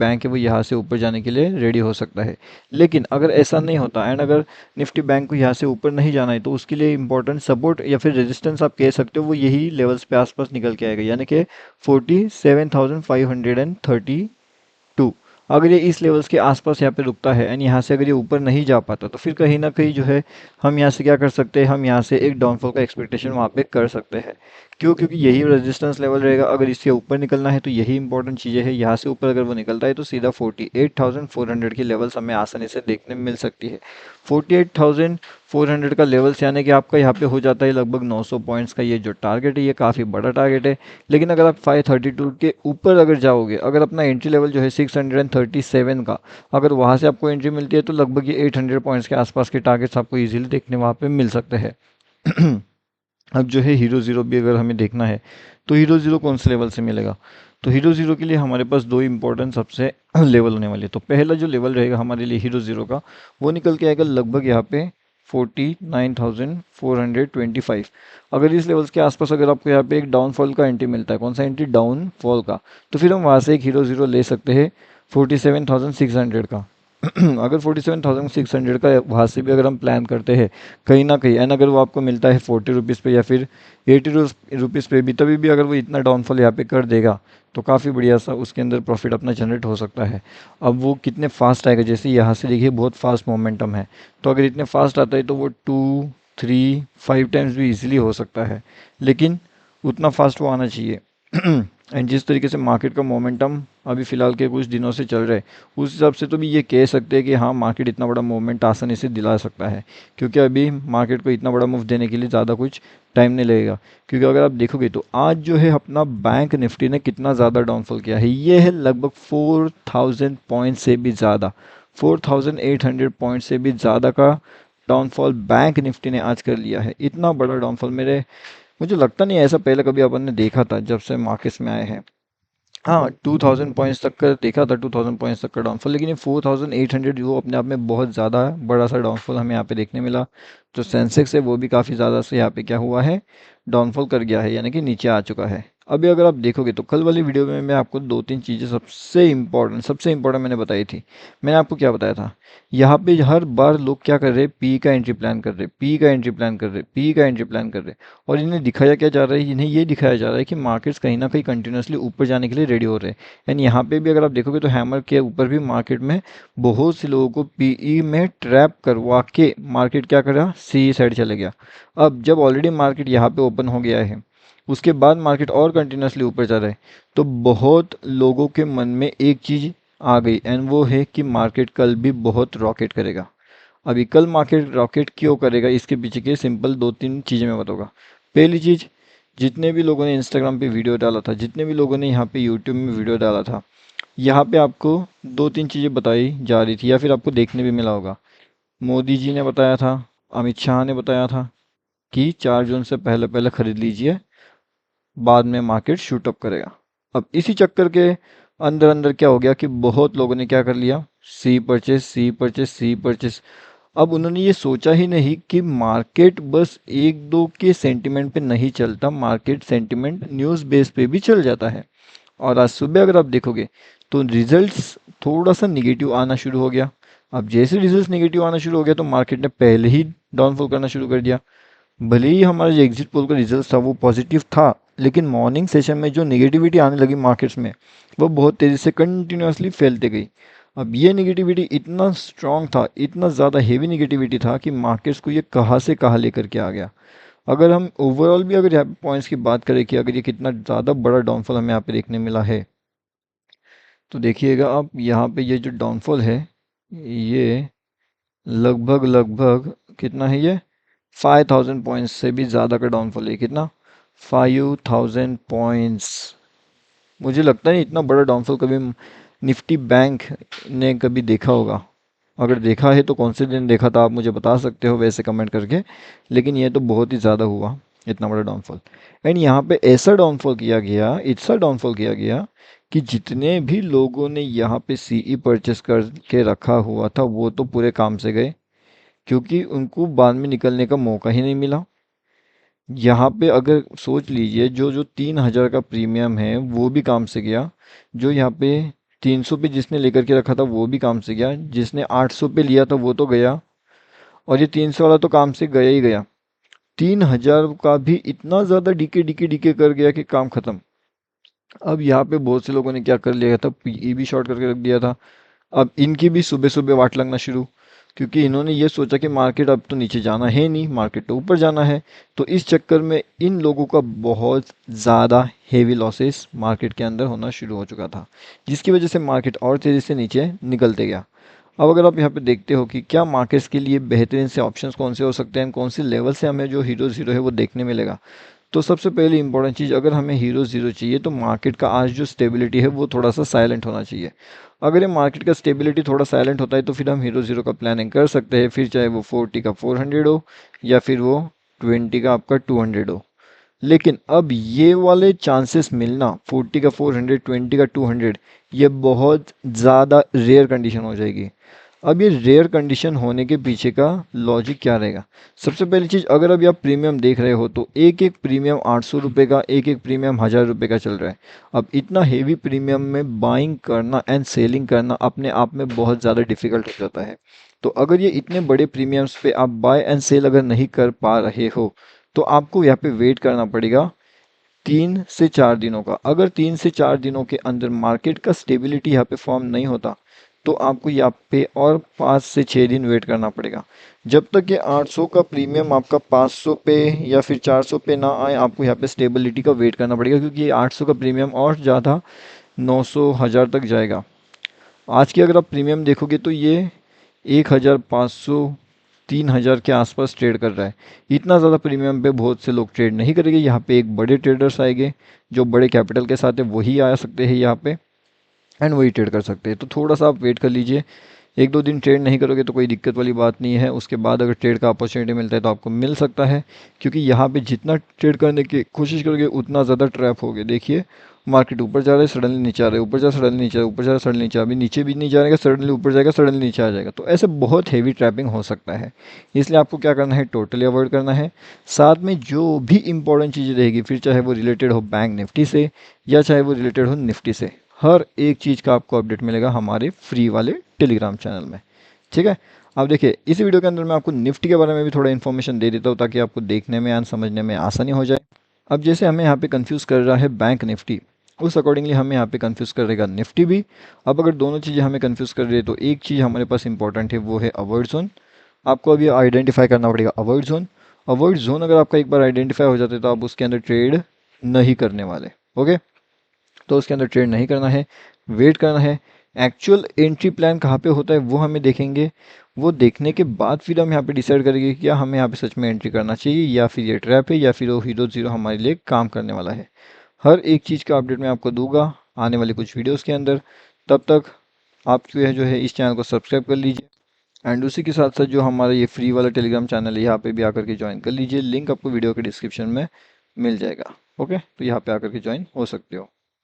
Bank है वो यहाँ से ऊपर जाने के लिए रेडी हो सकता है। लेकिन अगर ऐसा नहीं होता एंड अगर निफ्टी बैंक को यहाँ से ऊपर नहीं जाना है तो उसके लिए इंपॉर्टेंट सपोर्ट या फिर रेजिस्टेंस आप कह सकते हो वो यही लेवल्स पे आसपास निकल के आएगा, यानी कि 47,532। अगर ये इस लेवल्स के आसपास यहाँ पे रुकता है एंड यहाँ से अगर ये ऊपर नहीं जा पाता तो फिर कहीं ना कहीं जो है हम यहाँ से क्या कर सकते हैं, हम यहाँ से एक डाउनफॉल का एक्सपेक्टेशन वहाँ पे कर सकते हैं। क्यों? क्योंकि यही रेजिस्टेंस लेवल रहेगा। अगर इसके ऊपर निकलना है तो यही इंपॉर्टेंट चीज़ें है। यहाँ से ऊपर अगर वो निकलता है तो सीधा 48,400 की लेवल्स हमें आसानी से देखने में मिल सकती है। 48,400 का लेवल्स यानी कि आपका यहाँ पे हो जाता है लगभग 900 पॉइंट्स का ये जो टारगेट है, ये काफ़ी बड़ा टारगेट है। लेकिन अगर आप 532 के ऊपर अगर जाओगे, अगर अपना एंट्री लेवल जो है 637 का, अगर वहाँ से आपको एंट्री मिलती है तो लगभग ये 800 पॉइंट्स के आसपास के टारगेट्स आपको इजीली देखने वहाँ पे मिल सकते हैं। अब जो है हीरो ज़ीरो भी अगर हमें देखना है तो हीरो ज़ीरो कौन से लेवल से मिलेगा, तो हीरो ज़ीरो के लिए हमारे पास दो इंपॉर्टेंट सबसे लेवल होने वाले हैं। तो पहला जो लेवल रहेगा हमारे लिए हीरो ज़ीरो का, वो निकल के आएगा लगभग यहाँ पे 49,425। अगर इस लेवल्स के आसपास अगर आपको यहाँ पे एक डाउनफॉल का एंट्री मिलता है, कौन सा एंट्री, डाउनफॉल का, तो फिर हम वहाँ से एक हीरो ज़ीरो ले सकते हैं 47,600 का। अगर 47,600 का वहाँ से भी अगर हम प्लान करते हैं कहीं ना कहीं एंड अगर वो आपको मिलता है 40 रुपीज़ पे या फिर 80 रुपीज़ पे भी, तभी भी अगर वो इतना डाउनफॉल यहाँ पे कर देगा तो काफ़ी बढ़िया सा उसके अंदर प्रॉफिट अपना जनरेट हो सकता है। अब वो कितने फास्ट आएगा, जैसे यहाँ से देखिए बहुत फास्ट मोमेंटम है, तो अगर इतने फास्ट आता है तो वो 2, 3, 5 टाइम्स भी इजीली हो सकता है, लेकिन उतना फास्ट वो आना चाहिए। एंड जिस तरीके से मार्केट का मोमेंटम अभी फ़िलहाल के कुछ दिनों से चल रहा है उस हिसाब से तो भी ये कह सकते हैं कि हाँ मार्केट इतना बड़ा मूवमेंट आसानी से दिला सकता है, क्योंकि अभी मार्केट को इतना बड़ा मूव देने के लिए ज़्यादा कुछ टाइम नहीं लगेगा। क्योंकि अगर आप देखोगे तो आज जो है अपना बैंक निफ्टी ने कितना ज़्यादा डाउनफॉल किया है, ये है लगभग 4,000 पॉइंट से भी ज़्यादा, 4,800 पॉइंट से भी ज़्यादा का डाउनफॉल बैंक निफ्टी ने आज कर लिया है। इतना बड़ा डाउनफॉल मुझे लगता नहीं है ऐसा पहले कभी अपन ने देखा था जब से मार्केट्स में आए हैं। हाँ 2000 पॉइंट्स तक का देखा था, 2000 पॉइंट्स तक का डाउनफॉल, लेकिन ये 4800 वो अपने आप में बहुत ज़्यादा बड़ा सा डाउनफॉल हमें यहाँ पे देखने मिला। जो सेंसेक्स है वो भी काफ़ी ज़्यादा से यहाँ पे क्या हुआ है, डाउनफॉल कर गया है, यानी कि नीचे आ चुका है। अभी अगर आप देखोगे तो कल वाली वीडियो में मैं आपको दो तीन चीज़ें सबसे इम्पोर्टेंट मैंने बताई थी। मैंने आपको क्या बताया था, यहाँ पे हर बार लोग क्या कर रहे हैं, पी का एंट्री प्लान कर रहे, पी का एंट्री प्लान कर रहे, पी का एंट्री प्लान कर रहे, और इन्हें दिखाया क्या जा रहा है, इन्हें ये दिखाया जा रहा है कि मार्केट्स कहीं ना कहीं कंटिन्यूसली ऊपर जाने के लिए रेडी हो रहे हैं। एंड यहाँ पे भी अगर आप देखोगे तो हैमर के ऊपर भी मार्केट में बहुत से लोगों को पीई में ट्रैप करवा के मार्केट क्या करा, सी साइड चले गया। अब जब ऑलरेडी मार्केट यहाँ पे ओपन हो गया है, उसके बाद मार्केट और कंटिन्यूसली ऊपर जा रहा है, तो बहुत लोगों के मन में एक चीज़ आ गई एंड वो है कि मार्केट कल भी बहुत रॉकेट करेगा। अभी कल मार्केट रॉकेट क्यों करेगा, इसके पीछे के सिंपल दो तीन चीज़ें मैं बताऊंगा। पहली चीज़, जितने भी लोगों ने इंस्टाग्राम पे वीडियो डाला था, जितने भी लोगों ने यहाँ पे यूट्यूब में वीडियो डाला था, यहाँ पे आपको दो तीन चीज़ें बताई जा रही थी या फिर आपको देखने भी मिला होगा। मोदी जी ने बताया था, अमित शाह ने बताया था कि 4 जून से पहले पहले खरीद लीजिए, बाद में मार्केट शूट अप करेगा। अब इसी चक्कर के अंदर अंदर क्या हो गया कि बहुत लोगों ने क्या कर लिया, सी परचेस सी परचेस सी परचेस। अब उन्होंने ये सोचा ही नहीं कि मार्केट बस एक दो के सेंटिमेंट पे नहीं चलता, मार्केट सेंटिमेंट न्यूज़ बेस पे भी चल जाता है। और आज सुबह अगर आप देखोगे तो रिजल्ट्स थोड़ा सा निगेटिव आना शुरू हो गया। अब जैसे रिजल्ट्स निगेटिव आना शुरू हो गया तो मार्केट ने पहले ही डाउनफॉल करना शुरू कर दिया। भले ही हमारा जो एग्जिट पोल का रिजल्ट था वो पॉजिटिव था, लेकिन मॉर्निंग सेशन में जो नेगेटिविटी आने लगी मार्केट्स में वो बहुत तेज़ी से कंटिन्यूसली फैलते गई। अब ये नेगेटिविटी इतना स्ट्रांग था, इतना ज़्यादा हेवी नेगेटिविटी था कि मार्केट्स को ये कहाँ से कहाँ लेकर के आ गया। अगर हम ओवरऑल भी अगर यहाँ पे पॉइंट्स की बात करें कि अगर ये कितना ज़्यादा बड़ा डाउनफॉल हमें यहाँ पे देखने मिला है, तो देखिएगा आप यहाँ पे ये जो डाउनफॉल है ये लगभग लगभग कितना है, ये 5,000 पॉइंट्स से भी ज़्यादा का डाउनफॉल है। कितना, 5,000 पॉइंट्स। मुझे लगता नहीं इतना बड़ा डाउनफॉल कभी निफ्टी बैंक ने कभी देखा होगा। अगर देखा है तो कौन से दिन देखा था आप मुझे बता सकते हो वैसे कमेंट करके, लेकिन ये तो बहुत ही ज़्यादा हुआ इतना बड़ा डाउनफॉल। एंड यहाँ पे ऐसा डाउनफॉल किया गया कि जितने भी लोगों ने यहाँ पे सीई परचेस करके रखा हुआ था वो तो पूरे काम से गए, क्योंकि उनको बाद में निकलने का मौका ही नहीं मिला। यहाँ पे अगर सोच लीजिए जो जो 3,000 का प्रीमियम है वो भी काम से गया, जो यहाँ पे 300 पे जिसने लेकर के रखा था वो भी काम से गया, जिसने 800 पे लिया था वो तो गया, और ये 300 वाला तो काम से गया ही गया। 3000 का भी इतना ज़्यादा डीके डीके डीके कर गया कि काम खत्म। अब यहाँ पे बहुत से लोगों ने क्या कर लिया था, पीई भी शॉर्ट करके रख दिया था। अब इनकी भी सुबह सुबह वाट लगना शुरू, क्योंकि इन्होंने ये सोचा कि मार्केट अब तो नीचे जाना है नहीं, मार्केट तो ऊपर जाना है। तो इस चक्कर में इन लोगों का बहुत ज़्यादा हेवी लॉसेस मार्केट के अंदर होना शुरू हो चुका था, जिसकी वजह से मार्केट और तेज़ी से नीचे निकलते गया। अब अगर आप यहाँ पे देखते हो कि क्या मार्केट्स के लिए बेहतरीन से ऑप्शंस कौन से हो सकते हैं, कौन से लेवल से हमें जो हीरो ज़ीरो है वो देखने मिलेगा, तो सबसे पहली इंपॉर्टेंट चीज़, अगर हमें हीरो ज़ीरो चाहिए तो मार्केट का आज जो स्टेबिलिटी है वो थोड़ा सा साइलेंट होना चाहिए। अगर ये मार्केट का स्टेबिलिटी थोड़ा साइलेंट होता है तो फिर हम हीरो ज़ीरो का प्लानिंग कर सकते हैं, फिर चाहे वो 40 का 400 हो या फिर वो 20 का आपका 200 हो। लेकिन अब ये वाले चांसेस मिलना 40 का 400, 20 का 200, ये बहुत ज़्यादा रेयर कंडीशन हो जाएगी। अब ये रेयर कंडीशन होने के पीछे का लॉजिक क्या रहेगा? सबसे पहली चीज़, अगर अभी आप प्रीमियम देख रहे हो तो एक एक प्रीमियम 800 रुपये का, एक एक प्रीमियम 1000 रुपये का चल रहा है। अब इतना हेवी प्रीमियम में बाइंग करना एंड सेलिंग करना अपने आप में बहुत ज़्यादा डिफिकल्ट हो जाता है। तो अगर ये इतने बड़े प्रीमियम्स पे आप बाय एंड सेल अगर नहीं कर पा रहे हो तो आपको यहाँ पे वेट करना पड़ेगा 3 से 4 दिनों का। अगर 3 से 4 दिनों के अंदर मार्केट का स्टेबिलिटी यहाँ पे फॉर्म नहीं होता तो आपको यहाँ पे और 5 से 6 दिन वेट करना पड़ेगा। जब तक ये 800 का प्रीमियम आपका 500 पे या फिर 400 पे ना आए, आपको यहाँ पे स्टेबिलिटी का वेट करना पड़ेगा, क्योंकि ये 800 का प्रीमियम और ज़्यादा 900 1000 तक जाएगा। आज की अगर आप प्रीमियम देखोगे तो ये 1500 3000 के आसपास ट्रेड कर रहा है। इतना ज़्यादा प्रीमियम पे बहुत से लोग ट्रेड नहीं करेंगे। यहाँ पे एक बड़े ट्रेडर्स आएंगे जो बड़े कैपिटल के साथ है, वही आ सकते हैं यहाँ पे एंड वही ट्रेड कर सकते हैं। तो थोड़ा सा आप वेट कर लीजिए, 1-2 दिन ट्रेड नहीं करोगे तो कोई दिक्कत वाली बात नहीं है। उसके बाद अगर ट्रेड का अपॉर्चुनिटी मिलता है तो आपको मिल सकता है, क्योंकि यहाँ पे जितना ट्रेड करने की कोशिश करोगे उतना ज़्यादा ट्रैप होगे। देखिए मार्केट ऊपर जा रहा है, सडनली नीचे आ रहा है, ऊपर जा रहा है, सडनली नीचे आ रहा है, ऊपर जा रहा है, सडनली नीचे, अभी नीचे भी नहीं जाएगा, सडनली ऊपर जाएगा, सडनली नीचे आ जाएगा। तो ऐसे बहुत हेवी ट्रैपिंग हो सकता है। इसलिए आपको क्या करना है, टोटली अवॉइड करना है। साथ में जो भी इंपॉर्टेंट चीज़ें रहेगी, फिर चाहे वो रिलेटेड हो बैंक निफ्टी से या चाहे वो रिलेटेड हो निफ्टी से, हर एक चीज़ का आपको अपडेट मिलेगा हमारे फ्री वाले टेलीग्राम चैनल में। ठीक है। अब देखिए इस वीडियो के अंदर मैं आपको निफ्टी के बारे में भी थोड़ा इन्फॉर्मेशन दे देता हूँ ताकि आपको देखने में एंड समझने में आसानी हो जाए। अब जैसे हमें यहाँ पे कंफ्यूज कर रहा है बैंक निफ्टी, उस अकॉर्डिंगली हमें यहाँ पे कंफ्यूज करेगा निफ्टी भी। अब अगर दोनों चीज़ें हमें कंफ्यूज कर रही है तो एक चीज़ हमारे पास इंपॉर्टेंट है, वो है अवॉइड जोन। आपको अभी आइडेंटिफाई करना पड़ेगा अवॉइड जोन। अवॉइड जोन अगर आपका एक बार आइडेंटिफाई हो जाता है तो आप उसके अंदर ट्रेड नहीं करने वाले। ओके, तो उसके अंदर ट्रेड नहीं करना है, वेट करना है। एक्चुअल एंट्री प्लान कहाँ पे होता है वो हमें देखेंगे, वो देखने के बाद फिर हम यहाँ पे डिसाइड करेंगे कि क्या हमें यहाँ पे सच में एंट्री करना चाहिए या फिर ये ट्रैप है या फिर वो हीरो ज़ीरो हमारे लिए काम करने वाला है। हर एक चीज़ का अपडेट मैं आपको दूंगा आने वाली कुछ वीडियोज़ के अंदर। तब तक आप जो है इस चैनल को सब्सक्राइब कर लीजिए एंड उसी के साथ साथ जो हमारा ये फ्री वाला टेलीग्राम चैनल है यहाँ पे भी आकर के ज्वाइन कर लीजिए। लिंक आपको वीडियो के डिस्क्रिप्शन में मिल जाएगा। ओके, तो यहाँ पे आकर के ज्वाइन हो सकते हो।